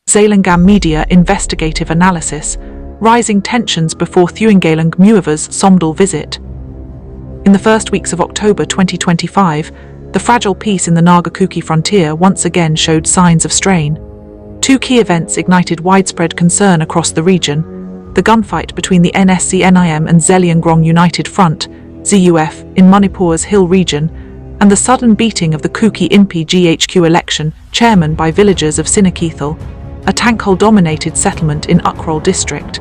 Zeliangrong Media Investigative Analysis, Rising Tensions Before Thuingaleng Muivah's Somdal Visit. In the first weeks of October 2025, the fragile peace in the Tangkhul Kuki frontier once again showed signs of strain. Two key events ignited widespread concern across the region: the gunfight between the NSCN-IM and Zeliangrong United Front (ZUF) in Manipur's hill region, and the sudden beating of the Kuki Inpi GHQ election chairman by villagers of Sinakeithel, a Tangkhul-dominated settlement in Ukhrul district.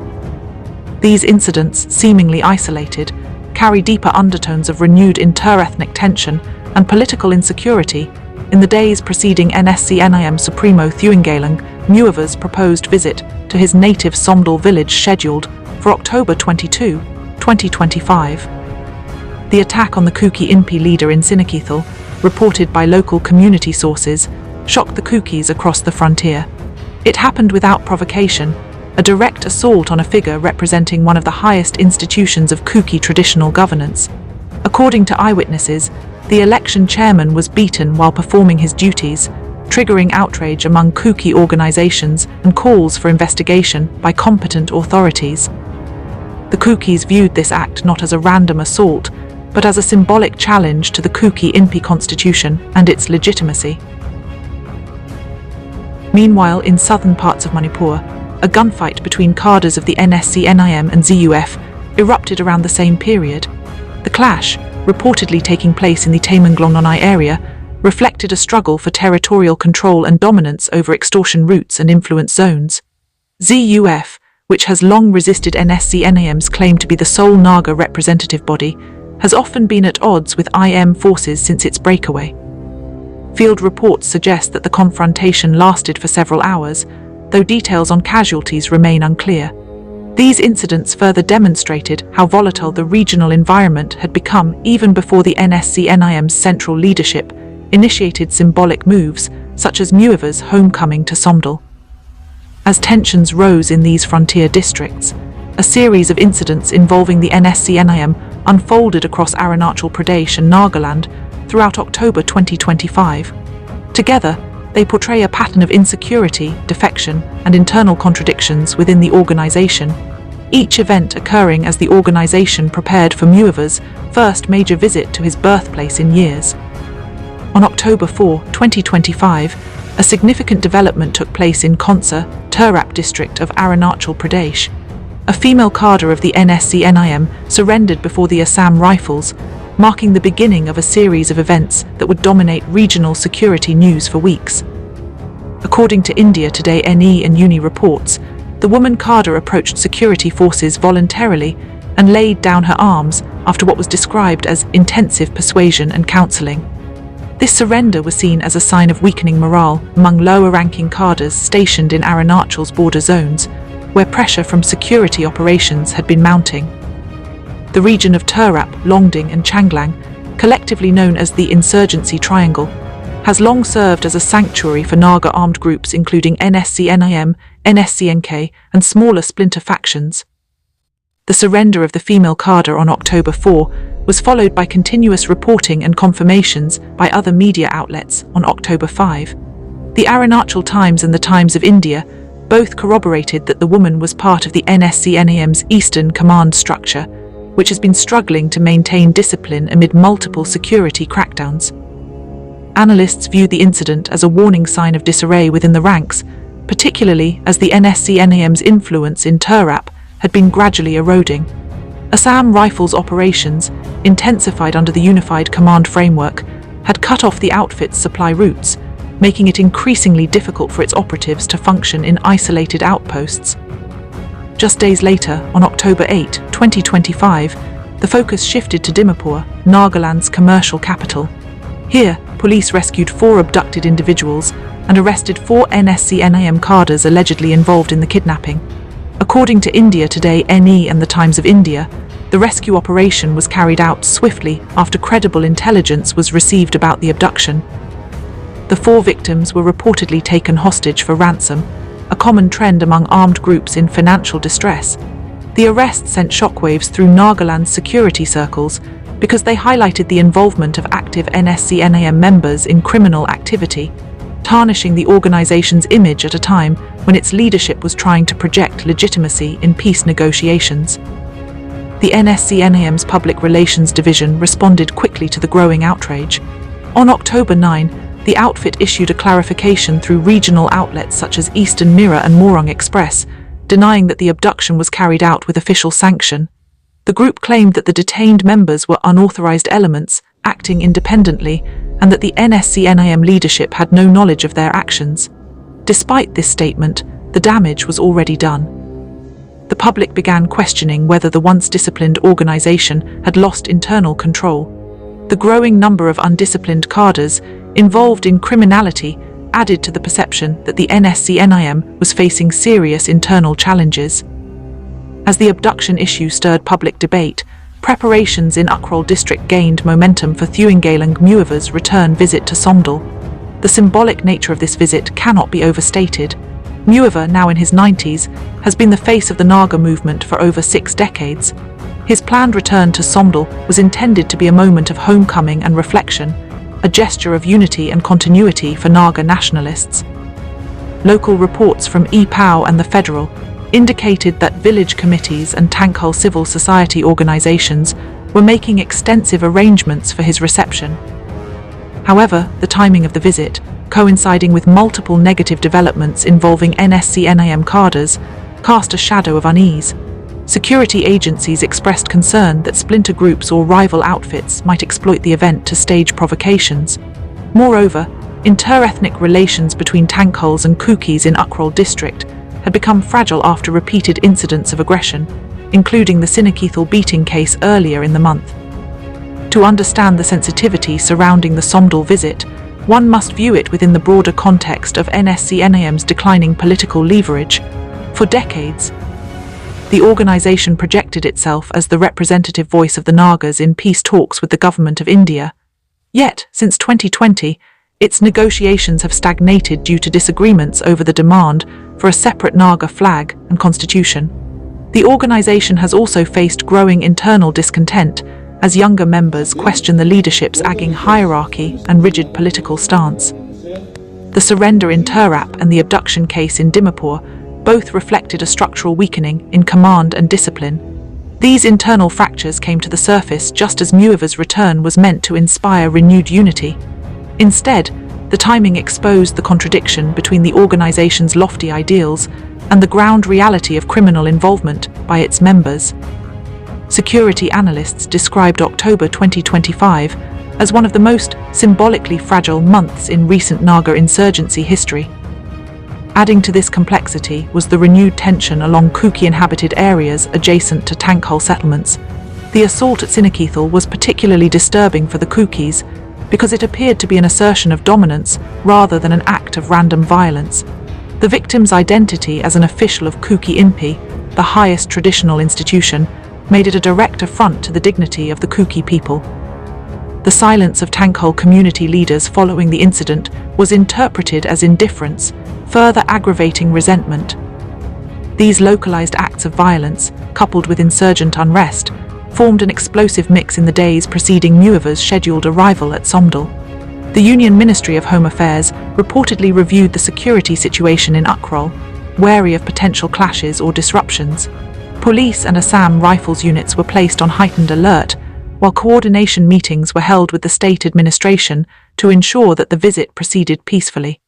These incidents, seemingly isolated, carry deeper undertones of renewed inter-ethnic tension and political insecurity in the days preceding NSCN-IM supremo Thuingaleng Muivah's proposed visit to his native Somdal village scheduled for October 22, 2025. The attack on the Kuki Inpi leader in Sinakeithel, reported by local community sources, shocked the Kukis across the frontier. It happened without provocation, a direct assault on a figure representing one of the highest institutions of Kuki traditional governance. According to eyewitnesses, the election chairman was beaten while performing his duties, triggering outrage among Kuki organizations and calls for investigation by competent authorities. The Kukis viewed this act not as a random assault, but as a symbolic challenge to the Kuki Inpi constitution and its legitimacy. Meanwhile, in southern parts of Manipur, a gunfight between cadres of the NSCN-IM and ZUF erupted around the same period. The clash, reportedly taking place in the Thuingaleng area, reflected a struggle for territorial control and dominance over extortion routes and influence zones. ZUF, which has long resisted NSCN-IM's claim to be the sole Naga representative body, has often been at odds with IM forces since its breakaway. Field reports suggest that the confrontation lasted for several hours, though details on casualties remain unclear. These incidents further demonstrated how volatile the regional environment had become even before the NSCN-IM's central leadership initiated symbolic moves, such as Muivah's homecoming to Somdal. As tensions rose in these frontier districts, a series of incidents involving the NSCN-IM unfolded across Arunachal Pradesh and Nagaland throughout October 2025. Together, they portray a pattern of insecurity, defection, and internal contradictions within the organization, each event occurring as the organization prepared for Muivah's first major visit to his birthplace in years. On October 4, 2025, a significant development took place in Khonsa, Tirap district of Arunachal Pradesh. A female cadre of the NSCN-IM surrendered before the Assam Rifles, marking the beginning of a series of events that would dominate regional security news for weeks. According to India Today and Uni reports, the woman cadre approached security forces voluntarily and laid down her arms after what was described as intensive persuasion and counseling. This surrender was seen as a sign of weakening morale among lower-ranking cadres stationed in Arunachal's border zones, where pressure from security operations had been mounting. The region of Tirap, Longding and Changlang, collectively known as the Insurgency Triangle, has long served as a sanctuary for Naga armed groups including NSCN-IM, NSCN-K and smaller splinter factions. The surrender of the female cadre on October 4 was followed by continuous reporting and confirmations by other media outlets on October 5. The Arunachal Times and the Times of India both corroborated that the woman was part of the NSCN-IM's Eastern Command structure, which has been struggling to maintain discipline amid multiple security crackdowns. Analysts viewed the incident as a warning sign of disarray within the ranks, particularly as the NSCN-IM's influence in Tirap had been gradually eroding. Assam Rifles operations, intensified under the Unified Command Framework, had cut off the outfit's supply routes, making it increasingly difficult for its operatives to function in isolated outposts. Just days later, on October 8, 2025, the focus shifted to Dimapur, Nagaland's commercial capital. Here, police rescued 4 abducted individuals and arrested 4 NSCN-IM cadres allegedly involved in the kidnapping. According to India Today and the Times of India, the rescue operation was carried out swiftly after credible intelligence was received about the abduction. The 4 victims were reportedly taken hostage for ransom, a common trend among armed groups in financial distress. The arrest sent shockwaves through Nagaland's security circles because they highlighted the involvement of active NSCN-IM members in criminal activity. tarnishing the organization's image at a time when its leadership was trying to project legitimacy in peace negotiations. The NSCN-IM's Public Relations Division responded quickly to the growing outrage. On October 9, the outfit issued a clarification through regional outlets such as Eastern Mirror and Morong Express, denying that the abduction was carried out with official sanction. The group claimed that the detained members were unauthorized elements, acting independently, and that the NSCN-IM leadership had no knowledge of their actions. Despite this statement, the damage was already done. The public began questioning whether the once disciplined organization had lost internal control. The growing number of undisciplined cadres involved in criminality added to the perception that the NSCN-IM was facing serious internal challenges. As the abduction issue stirred public debate, preparations in Ukhrul district gained momentum for Thuingaleng Muivah's return visit to Somdal. The symbolic nature of this visit cannot be overstated. Muivah, now in his 90s, has been the face of the Naga movement for over 6 decades. His planned return to Somdal was intended to be a moment of homecoming and reflection, a gesture of unity and continuity for Naga nationalists. Local reports from EPOW and the Federal indicated that village committees and Tangkhul civil society organizations were making extensive arrangements for his reception. However, the timing of the visit, coinciding with multiple negative developments involving NSCN-IM cadres, cast a shadow of unease. Security agencies expressed concern that splinter groups or rival outfits might exploit the event to stage provocations. Moreover, inter-ethnic relations between Tangkhuls and Kukis in Ukhrul district had become fragile after repeated incidents of aggression, including the Sinakeithel beating case earlier in the month. To understand the sensitivity surrounding the Somdal visit, one must view it within the broader context of NSCN-IM's declining political leverage. For decades, the organization projected itself as the representative voice of the Nagas in peace talks with the government of India. Yet, since 2020, its negotiations have stagnated due to disagreements over the demand for a separate Naga flag and constitution. The organization has also faced growing internal discontent as younger members question the leadership's sagging hierarchy and rigid political stance. The surrender in Tirap and the abduction case in Dimapur both reflected a structural weakening in command and discipline. These internal fractures came to the surface just as Muivah's return was meant to inspire renewed unity. Instead, the timing exposed the contradiction between the organization's lofty ideals and the ground reality of criminal involvement by its members. Security analysts described October 2025 as one of the most symbolically fragile months in recent Naga insurgency history. Adding to this complexity was the renewed tension along Kuki-inhabited areas adjacent to Tangkhul settlements. The assault at Sinakeithel was particularly disturbing for the Kukis because it appeared to be an assertion of dominance rather than an act of random violence. The victim's identity as an official of Kuki Inpi, the highest traditional institution, made it a direct affront to the dignity of the Kuki people. The silence of Tangkhul community leaders following the incident was interpreted as indifference, further aggravating resentment. These localized acts of violence, coupled with insurgent unrest, formed an explosive mix in the days preceding Muivah's scheduled arrival at Somdal. The Union Ministry of Home Affairs reportedly reviewed the security situation in Ukhrul, wary of potential clashes or disruptions. Police and Assam Rifles units were placed on heightened alert, while coordination meetings were held with the state administration to ensure that the visit proceeded peacefully.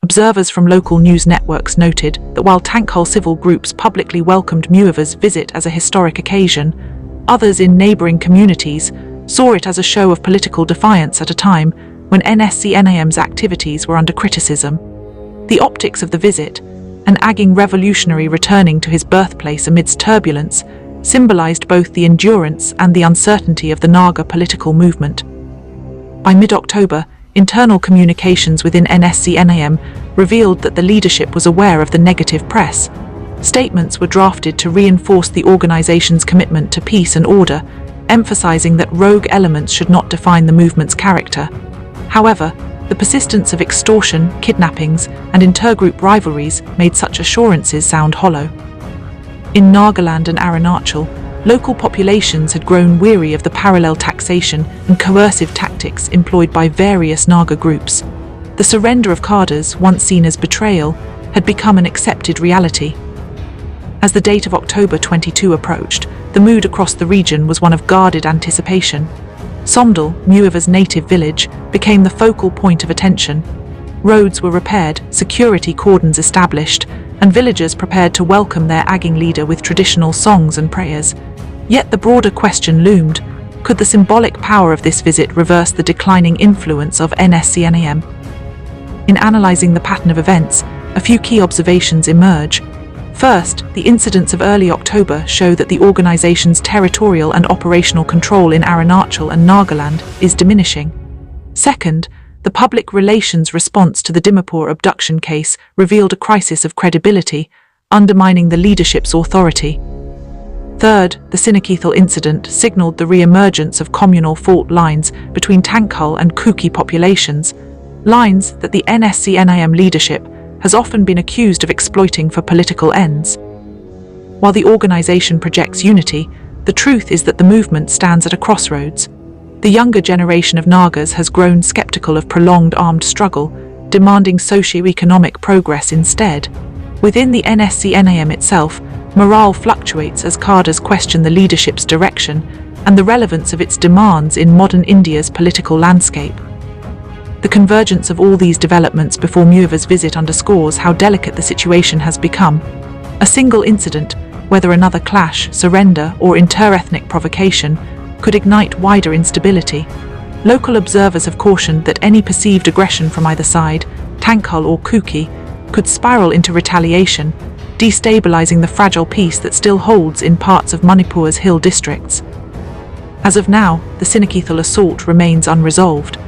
Observers from local news networks noted that while Tangkhul civil groups publicly welcomed Muivah's visit as a historic occasion, others in neighboring communities saw it as a show of political defiance at a time when NSCN-IM's activities were under criticism. The optics of the visit, an agging revolutionary returning to his birthplace amidst turbulence, symbolized both the endurance and the uncertainty of the Naga political movement. By mid-October, internal communications within NSCN-IM revealed that the leadership was aware of the negative press. Statements were drafted to reinforce the organization's commitment to peace and order, emphasizing that rogue elements should not define the movement's character. However, the persistence of extortion, kidnappings, and intergroup rivalries made such assurances sound hollow. In Nagaland and Arunachal, local populations had grown weary of the parallel taxation and coercive tactics employed by various Naga groups. The surrender of cadres, once seen as betrayal, had become an accepted reality. As the date of October 22 approached, the mood across the region was one of guarded anticipation. Somdal, Muivah's native village, became the focal point of attention. Roads were repaired, security cordons established, and villagers prepared to welcome their Aging leader with traditional songs and prayers. Yet the broader question loomed: could the symbolic power of this visit reverse the declining influence of NSCN-IM? In analysing the pattern of events, a few key observations emerge. First, the incidents of early October show that the organization's territorial and operational control in Arunachal and Nagaland is diminishing. Second, the public relations response to the Dimapur abduction case revealed a crisis of credibility, undermining the leadership's authority. Third, the Sinakeithel incident signaled the re-emergence of communal fault lines between Tangkhul and Kuki populations, lines that the NSCN-IM leadership has often been accused of exploiting for political ends. While the organization projects unity, the truth is that the movement stands at a crossroads. The younger generation of Nagas has grown skeptical of prolonged armed struggle, demanding socio-economic progress instead. Within the NSCN-IM itself, morale fluctuates as cadres question the leadership's direction and the relevance of its demands in modern India's political landscape. The convergence of all these developments before Muivah's visit underscores how delicate the situation has become. A single incident, whether another clash, surrender, or inter-ethnic provocation, could ignite wider instability. Local observers have cautioned that any perceived aggression from either side, Tangkhul or Kuki, could spiral into retaliation, destabilizing the fragile peace that still holds in parts of Manipur's hill districts. As of now, the Sinakeithel assault remains unresolved.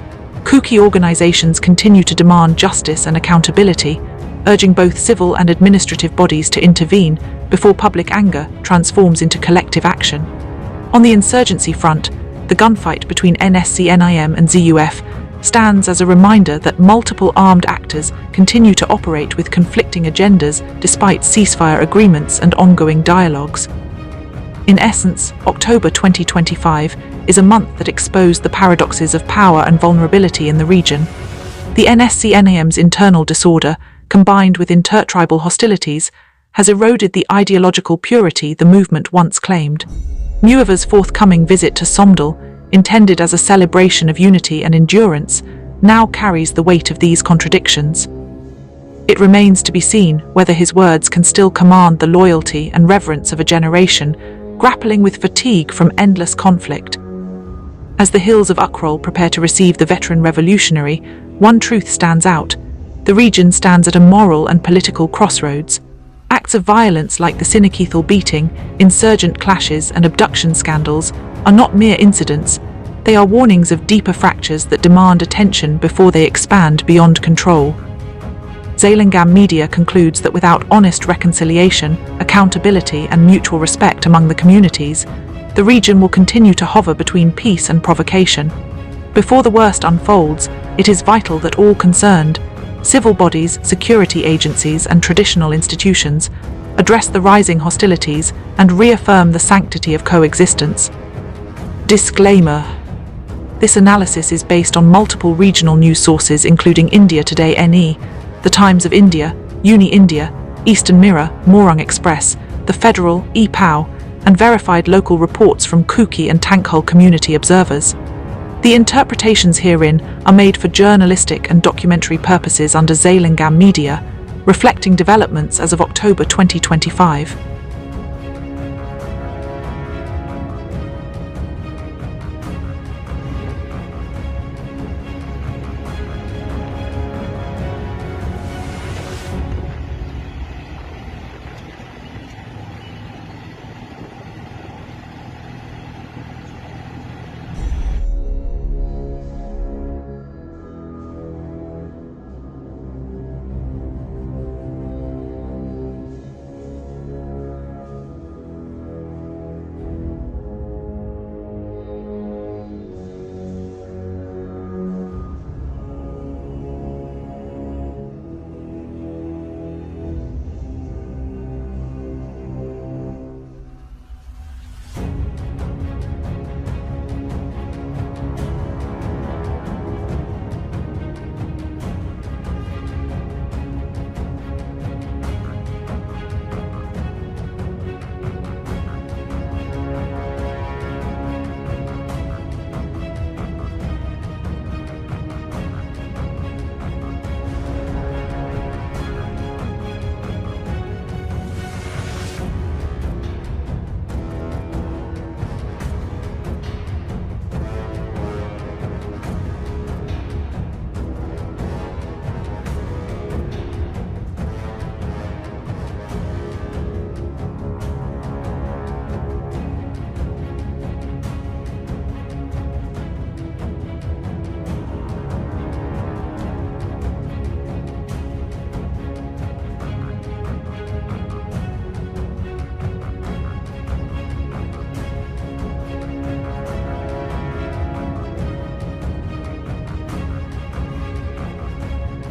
Kuki organizations continue to demand justice and accountability, urging both civil and administrative bodies to intervene before public anger transforms into collective action. On the insurgency front, the gunfight between NSCN-IM and ZUF stands as a reminder that multiple armed actors continue to operate with conflicting agendas despite ceasefire agreements and ongoing dialogues. In essence, October 2025 is a month that exposed the paradoxes of power and vulnerability in the region. The NSCN-IM's internal disorder, combined with intertribal hostilities, has eroded the ideological purity the movement once claimed. Muivah's forthcoming visit to Somdal, intended as a celebration of unity and endurance, now carries the weight of these contradictions. It remains to be seen whether his words can still command the loyalty and reverence of a generation grappling with fatigue from endless conflict. As the hills of Ukhrul prepare to receive the veteran revolutionary, one truth stands out: the region stands at a moral and political crossroads. Acts of violence like the Sinakeithel beating, insurgent clashes, and abduction scandals are not mere incidents. They are warnings of deeper fractures that demand attention before they expand beyond control. Zeliangrong media concludes that without honest reconciliation, accountability, and mutual respect among the communities, the region will continue to hover between peace and provocation. Before the worst unfolds, it is vital that all concerned, civil bodies, security agencies, and traditional institutions, address the rising hostilities and reaffirm the sanctity of coexistence. Disclaimer: this analysis is based on multiple regional news sources including India Today NE, The Times of India, Uni India, Eastern Mirror, Morung Express, The Federal, EPOW, and verified local reports from Kuki and Tangkhul community observers. The interpretations herein are made for journalistic and documentary purposes under Zeliangrong media, reflecting developments as of October 2025.